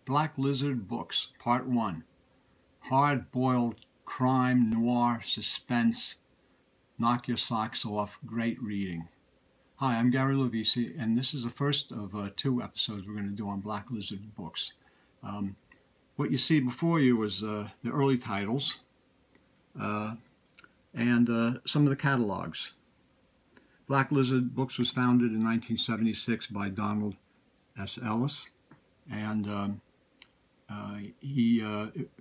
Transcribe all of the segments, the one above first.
Black Lizard Books, Part 1. Hard-boiled crime, noir, suspense, knock your socks off, great reading. Hi, I'm Gary Lovisi, and this is the first of 2 episodes we're going to do on Black Lizard Books. What you see before you is the early titles and some of the catalogs. Black Lizard Books was founded in 1976 by Donald S. Ellis, and he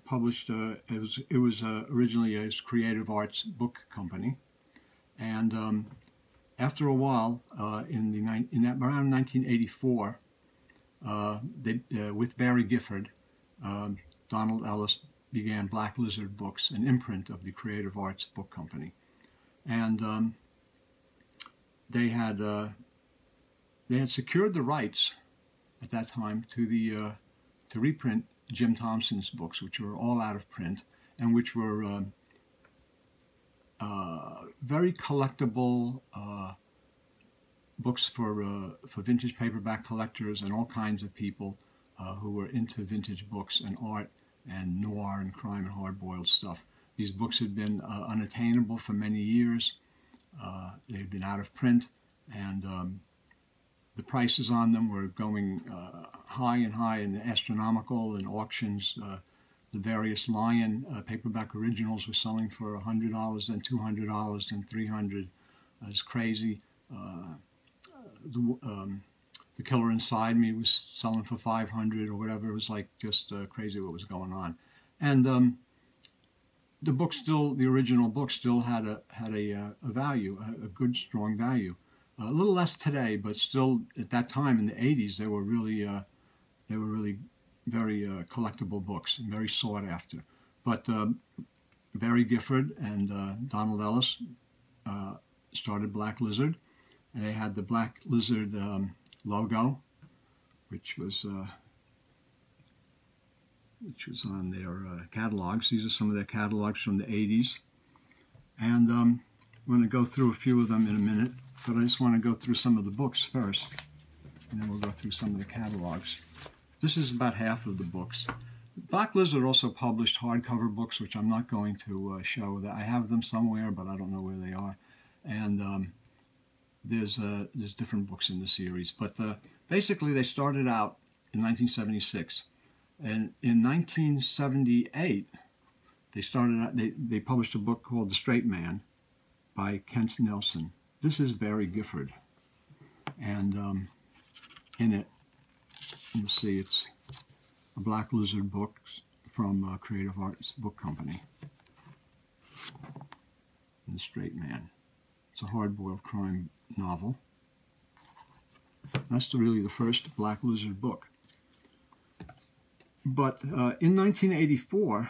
published, it was originally a creative arts book company, and after a while, around 1984, with Barry Gifford, Donald Ellis began Black Lizard Books, an imprint of the Creative Arts Book Company, and they had secured the rights at that time to reprint Jim Thompson's books, which were all out of print and which were very collectible books for vintage paperback collectors and all kinds of people who were into vintage books and art and noir and crime and hard-boiled stuff. These books had been unattainable for many years. They had been out of print, and the prices on them were going high and high and astronomical in auctions. The various Lion paperback originals were selling for $100, then $200, then $300. It's crazy. The Killer Inside Me was selling for $500 or whatever. It was like just crazy what was going on. And the book still, the original book still had a value, a good strong value. A little less today, but still at that time in the 80s, they were really very collectible books and very sought after. But Barry Gifford and Donald Ellis started Black Lizard, and they had the Black Lizard logo, which was on their catalogs. These are some of their catalogs from the 80s, and I'm going to go through a few of them in a minute. But I just want to go through some of the books first, and then we'll go through some of the catalogs. This is about half of the books. Black Lizard also published hardcover books, which I'm not going to show. I have them somewhere, but I don't know where they are. And there's different books in the series. But basically, they started out in 1976, and in 1978, they published a book called The Straight Man by Kent Nelson. This is Barry Gifford, and in it, you'll see it's a Black Lizard book from Creative Arts Book Company. And The Straight Man. It's a hard-boiled crime novel. That's really the first Black Lizard book. But in 1984,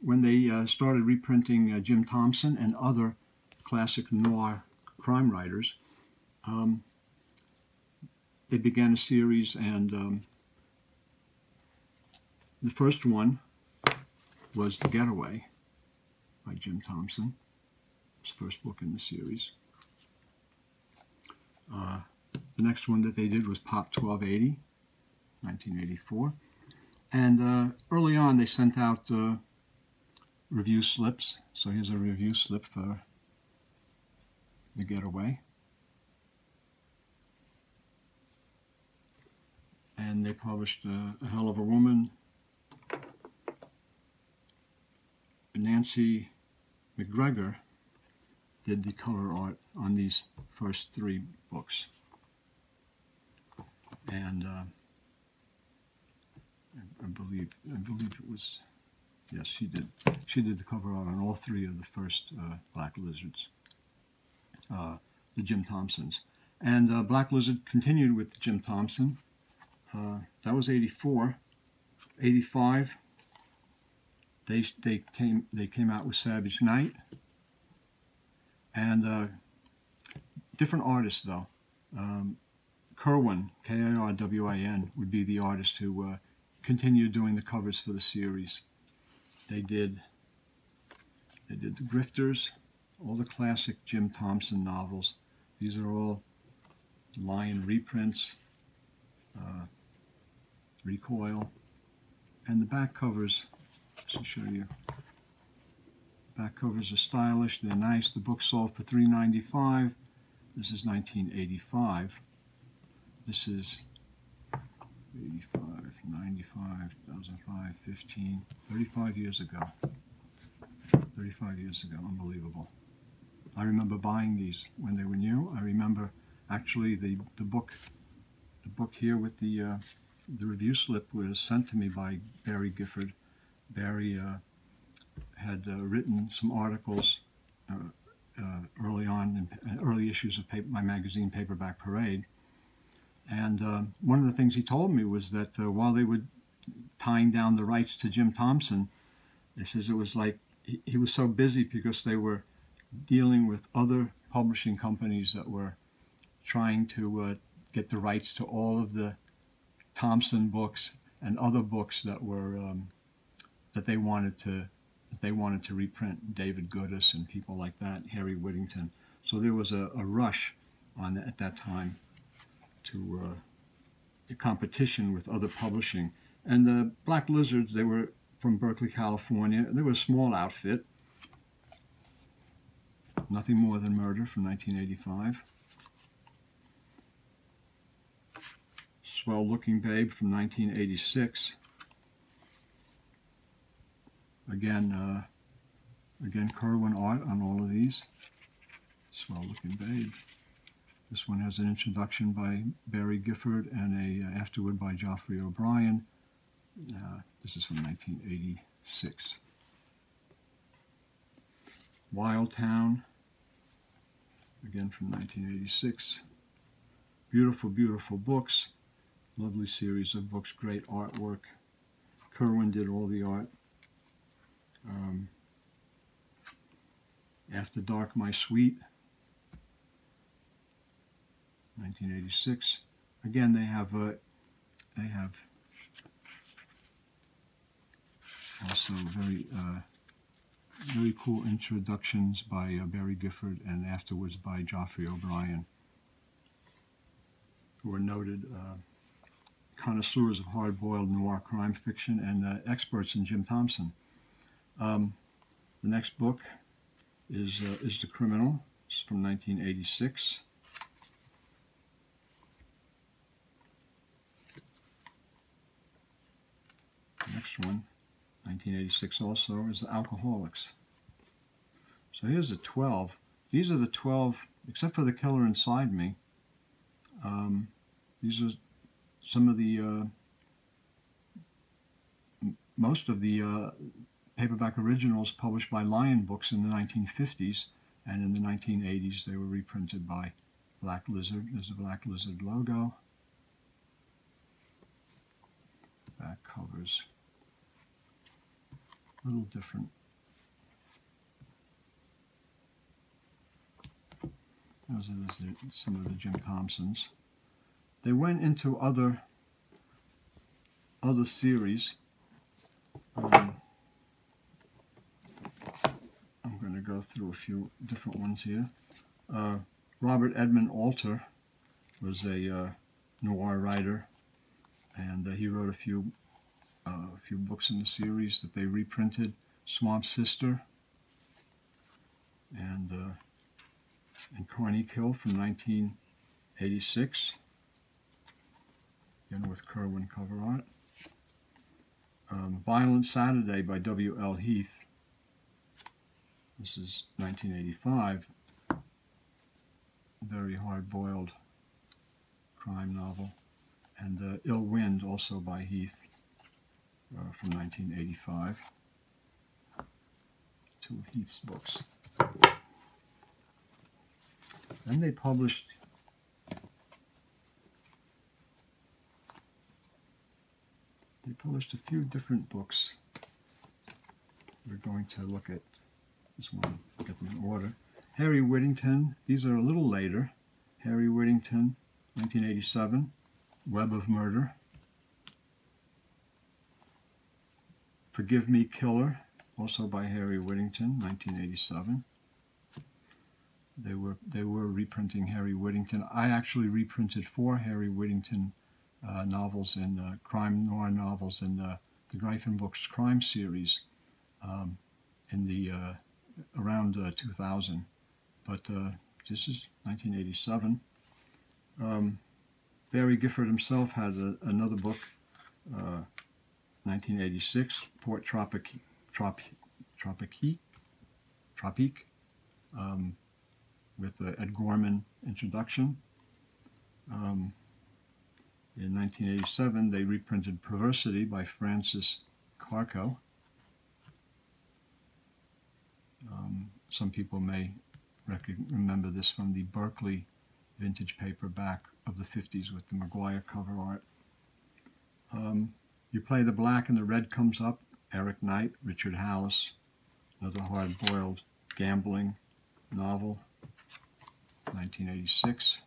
when they started reprinting Jim Thompson and other classic noir crime writers, they began a series, and the first one was The Getaway by Jim Thompson. It's the first book in the series. The next one that they did was Pop 1280, 1984. And early on they sent out review slips. So here's a review slip for The Getaway. And they published A Hell of a Woman. Nancy McGregor did the color art on these first 3 books. And I believe it was, yes, she did. She did the cover art on all 3 of the first Black Lizards. The Jim Thompsons. And Black Lizard continued with Jim Thompson. That was 84. 85, they came out with Savage Night. And different artists, though. Kirwan, K-I-R-W-I-N, would be the artist who continued doing the covers for the series. They did The Grifters, all the classic Jim Thompson novels. These are all Lion reprints, Recoil, And the back covers, to show you, back covers are stylish, they're nice. The book sold for $3.95. This is 1985. This is 85, 95, 2005, 15, 35 years ago. 35 years ago, unbelievable. I remember buying these when they were new. I remember actually the book here with the review slip was sent to me by Barry Gifford. Barry had written some articles early on in early issues of my magazine, Paperback Parade. And one of the things he told me was that while they were tying down the rights to Jim Thompson, he says it was like he was so busy because they were dealing with other publishing companies that were trying to get the rights to all of the Thompson books and other books that were that they wanted to reprint, David Goodis and people like that, Harry Whittington. So there was a rush on at that time to the competition with other publishing. And the Black Lizards, they were from Berkeley, California. They were a small outfit. Nothing More Than Murder from 1985. Swell Looking Babe from 1986. Again Kerwin art on all of these. Swell Looking Babe. This one has an introduction by Barry Gifford and a afterward by Geoffrey O'Brien. This is from 1986. Wild Town, again from 1986. Beautiful, beautiful books. Lovely series of books, great artwork. Kerwin did all the art. After Dark, My Sweet, 1986. Again, they have also very cool introductions by Barry Gifford and afterwards by Geoffrey O'Brien, who are noted connoisseurs of hard-boiled noir crime fiction and experts in Jim Thompson. The next book is The Criminal. It's from 1986. The next one, 1986 also, is The Alcoholics. So here's the 12. These are the 12, except for The Killer Inside Me. These are some of the, most of the paperback originals published by Lion Books in the 1950s, and in the 1980s they were reprinted by Black Lizard. There's a Black Lizard logo. Back covers a little different. Those are some of the Jim Thompsons. They went into other series. I'm going to go through a few different ones here. Robert Edmund Alter was a noir writer, and he wrote a few books in the series that they reprinted. Swamp Sister and Carney Kill from 1986, again with Kerwin cover art. Violent Saturday by W.L. Heath. This is 1985. Very hard-boiled crime novel. And Ill Wind, also by Heath, from 1985. Two of Heath's books. Then they published a few different books. We're going to look at this one, get them in order. Harry Whittington, these are a little later. Harry Whittington, 1987, Web of Murder. Forgive Me, Killer, also by Harry Whittington, 1987. They were reprinting Harry Whittington. I actually reprinted 4 Harry Whittington novels, in crime noir novels, in the Gryphon Books crime series in the around 2000. But this is 1987. Barry Gifford himself had another book, 1986, Port Tropique, with the Ed Gorman introduction. In 1987, they reprinted Perversity by Francis Carco. Some people may remember this from the Berkeley vintage paperback of the 50s with the Maguire cover art. You Play the Black and the Red comes up, Eric Knight, Richard Hallis, another hard-boiled gambling novel, 1986.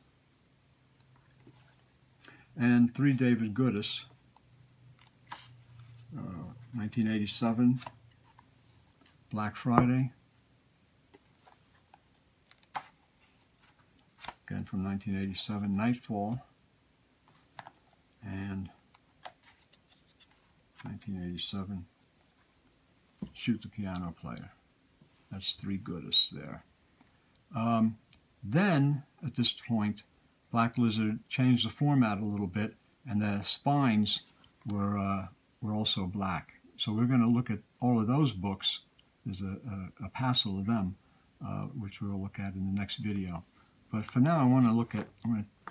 And Three David Goodis, 1987, Black Friday, again from 1987, Nightfall, and 1987, Shoot the Piano Player. That's three Goodis there. Then, at this point, Black Lizard changed the format a little bit, and the spines were also black. So we're going to look at all of those books. There's a passel of them, which we'll look at in the next video. But for now, I'm going to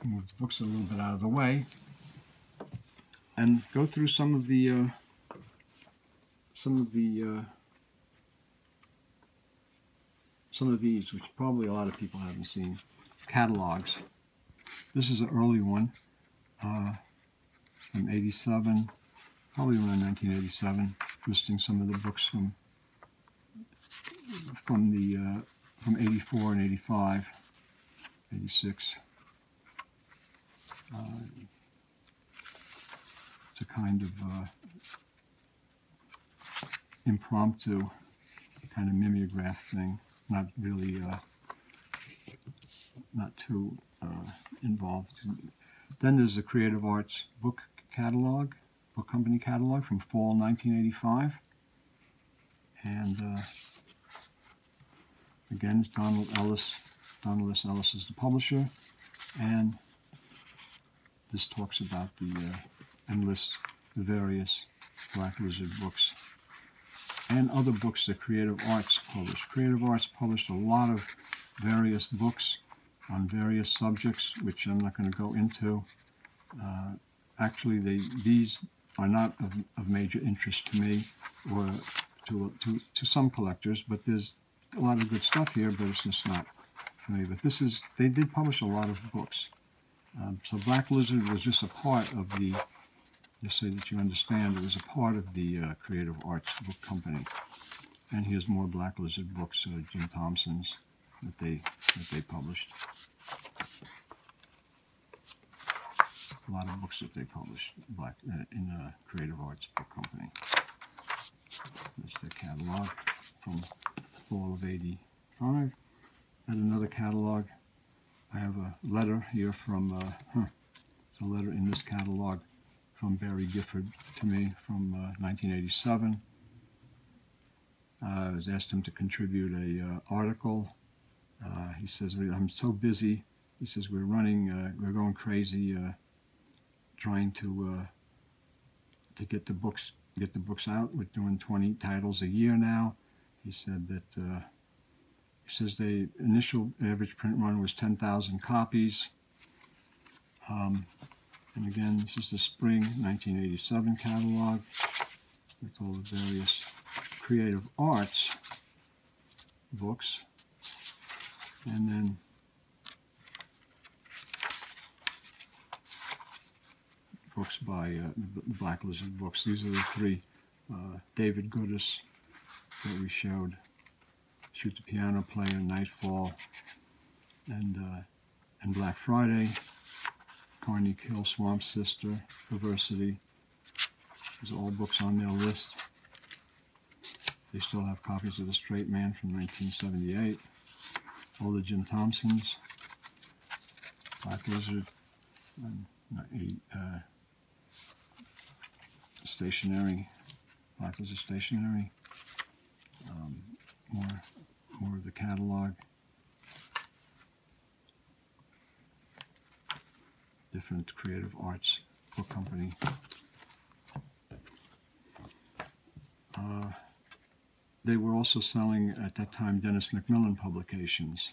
move the books a little bit out of the way and go through some of these, which probably a lot of people haven't seen, catalogs. This is an early one from 87, probably around 1987, listing some of the books from 84 and 85, 86. It's a kind of impromptu kind of mimeograph thing, not really, not too involved. Then there's the Creative Arts book catalog, book company catalog from fall 1985. And again, it's Donald Ellis. Donald S. Ellis is the publisher. And this talks about and lists the various Black Lizard books and other books that Creative Arts published. Creative Arts published a lot of various books on various subjects, which I'm not going to go into. Actually, these are not of major interest to me or to some collectors, but there's a lot of good stuff here, but it's just not for me. But they did publish a lot of books. So Black Lizard was just a part of the, just so that you understand, it was a part of the Creative Arts book company. And here's more Black Lizard books, Jim Thompson's, that they published. A lot of books that they published in the Creative Arts book company. There's their catalog from fall of 85. And another catalog. I have a letter here from, it's a letter in this catalog from Barry Gifford to me from 1987. I was asked him to contribute a article. He says, I'm so busy. He says, we're going crazy trying to get the books out. We're doing 20 titles a year now. He said that, he says the initial average print run was 10,000 copies. And again, this is the spring 1987 catalog with all the various Creative Arts books. And then books by Black Lizard books. These are the three David Goodis that we showed. Shoot the Piano Player, Nightfall, and Black Friday. Carney Kill, Swamp Sister, Perversity. These are all books on their list. They still have copies of The Straight Man from 1978. All the Jim Thompsons, Black Lizard, and stationery Black Lizard Stationery. More of the catalog. Different Creative Arts Book Company. They were also selling at that time Dennis Macmillan publications.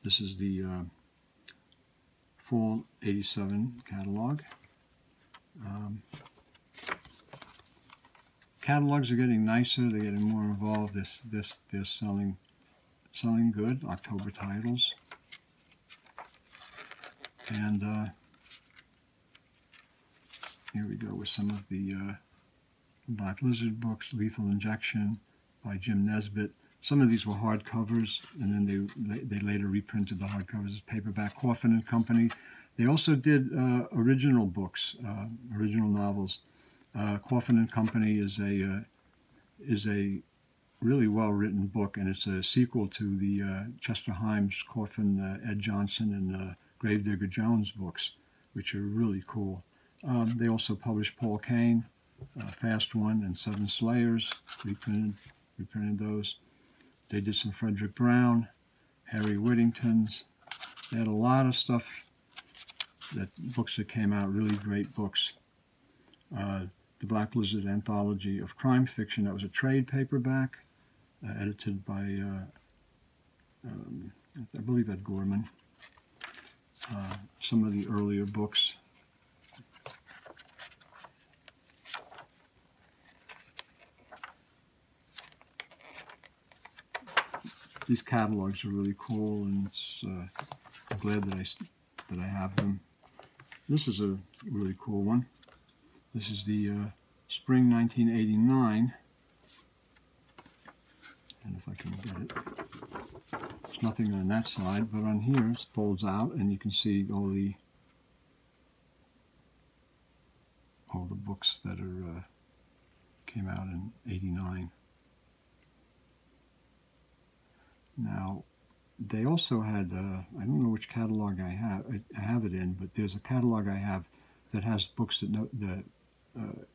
This is the Fall '87 catalog. Catalogs are getting nicer. They're getting more involved. They're selling good. October titles. And here we go with some of the Black Lizard books. Lethal Injection by Jim Nesbitt. Some of these were hardcovers, and then they later reprinted the hardcovers as paperback. Coffin and Company. They also did original books, original novels. Coffin and Company is a really well-written book, and it's a sequel to the Chester Himes, Coffin, Ed Johnson, and Gravedigger Jones books, which are really cool. They also published Paul Kane, Fast One, and Seven Slayers. Reprinted those. They did some Frederick Brown, Harry Whittington's. They had a lot of stuff, books that came out, really great books. The Black Lizard Anthology of Crime Fiction, that was a trade paperback, edited by, I believe, Ed Gorman. Some of the earlier books. These catalogs are really cool, and I'm glad that I have them. This is a really cool one. This is the Spring 1989, and if I can get it, there's nothing on that side, but on here it folds out, and you can see all the books that came out in '89. Now, they also had, I don't know which catalog I have it in, but there's a catalog I have that has books that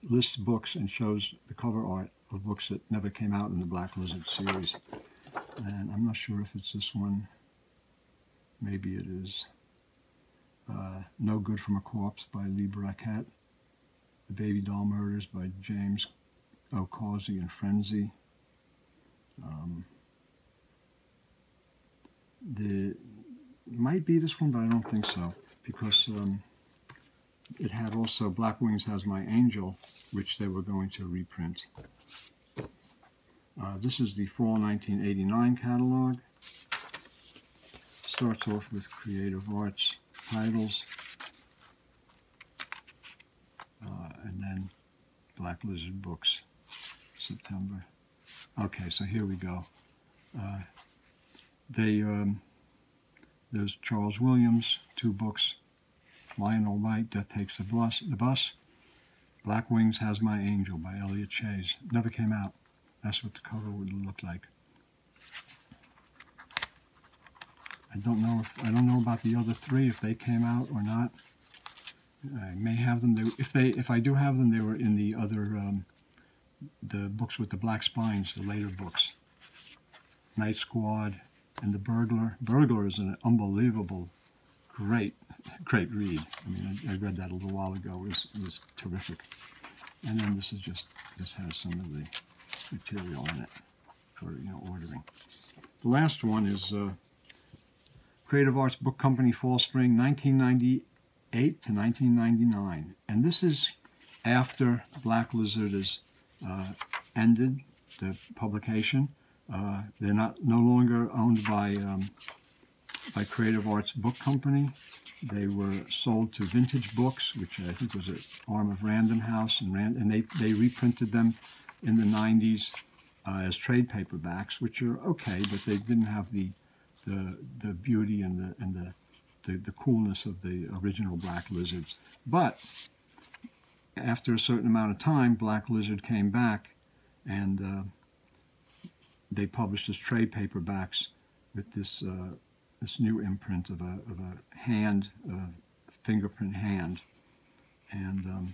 lists books and shows the cover art of books that never came out in the Black Lizard series. And I'm not sure if it's this one. Maybe it is. No Good from a Corpse by Lee Brackett. The Baby Doll Murders by James O. Causey and Frenzy. Might be this one, but I don't think so, because it had also Black Wings Has My Angel, which they were going to reprint. This is the Fall 1989 catalog. Starts off with Creative Arts titles, and then Black Lizard books, September. Okay, so here we go. There's Charles Williams, 2 books. Lionel White, Death Takes the Bus. Black Wings Has My Angel by Elliot Chase. Never came out. That's what the cover would look like. I don't know about the other 3, if they came out or not. I may have them. If I do have them, they were in the other the books with the black spines, the later books. Night Squad and The Burglar. Burglar is an unbelievable, great read. I mean, I read that a little while ago. It was terrific. And then this has some of the material in it for ordering. The last one is Creative Arts Book Company Fall Spring 1998 to 1999, and this is after Black Lizard is ended the publication. They're no longer owned by Creative Arts Book Company. They were sold to Vintage Books, which I think was an arm of Random House, and they reprinted them in the 90s as trade paperbacks, which are okay, but they didn't have the beauty and the coolness of the original Black Lizards. But after a certain amount of time, Black Lizard came back, and they published as trade paperbacks with this new imprint of a hand, fingerprint hand, and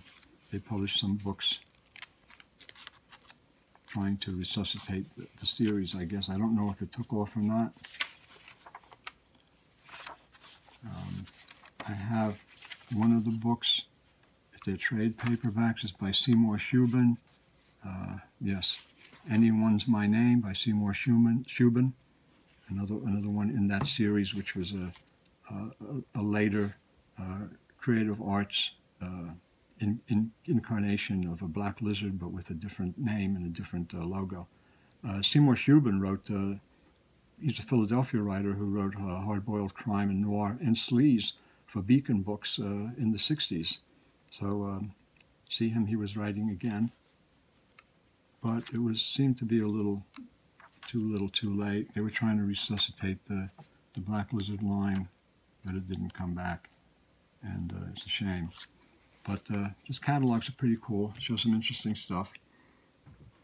they published some books trying to resuscitate the series, I guess. I don't know if it took off or not. I have one of the books. They're trade paperbacks. It's by Seymour Shubin. Yes, Anyone's My Name by Seymour Shubin. Another one in that series, which was a later creative arts incarnation of a black lizard, but with a different name and a different logo. Seymour Shubin wrote. He's a Philadelphia writer who wrote hard-boiled crime and noir and sleaze for Beacon Books in the 60s. So see him, he was writing again. But it seemed to be a little too late. They were trying to resuscitate the Black Lizard line, but it didn't come back. And it's a shame. But his catalogs are pretty cool. Show some interesting stuff.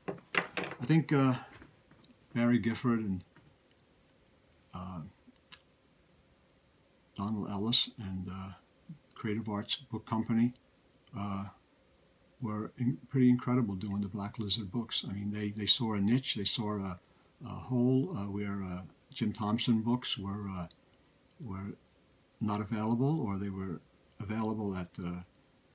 I think Barry Gifford and Donald Ellis and Creative Arts Book Company were pretty incredible doing the Black Lizard books. I mean, they saw a niche, they saw a hole where Jim Thompson books were not available, or they were available at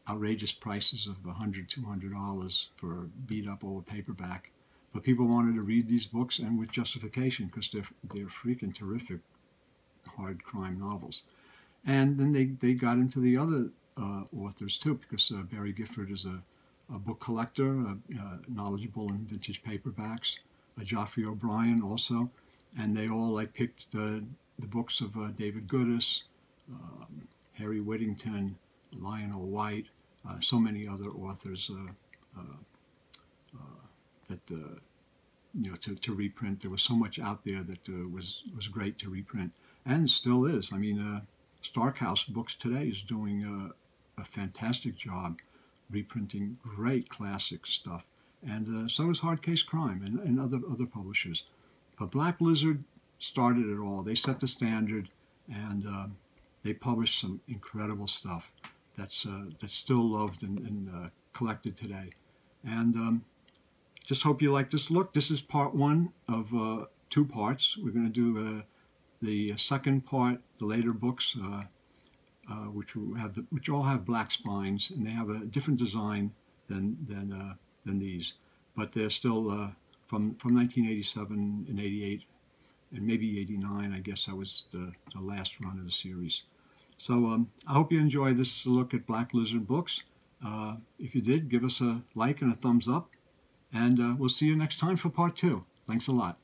outrageous prices of $100, $200 for a beat-up old paperback. But people wanted to read these books, and with justification, because they're freaking terrific hard crime novels. And then they got into the other authors too, because Barry Gifford is a book collector, knowledgeable in vintage paperbacks. Geoffrey O'Brien also, and they all picked the books of David Goodis, Harry Whittington, Lionel White, so many other authors that to reprint. There was so much out there that was great to reprint, and still is. I mean, Starkhouse Books today is doing a fantastic job reprinting great classic stuff, and so is Hardcase Crime and other publishers. But Black Lizard started it all. They set the standard, and they published some incredible stuff that's still loved and collected today. And just hope you like this look. This is part one of 2 parts. We're going to do the second part, the later books, which all have black spines, and they have a different design than these, but they're still from 1987 and 88 and maybe 89. I guess that was the last run of the series. So I hope you enjoy this look at Black Lizard books. If you did, give us a like and a thumbs up, and we'll see you next time for part 2. Thanks a lot.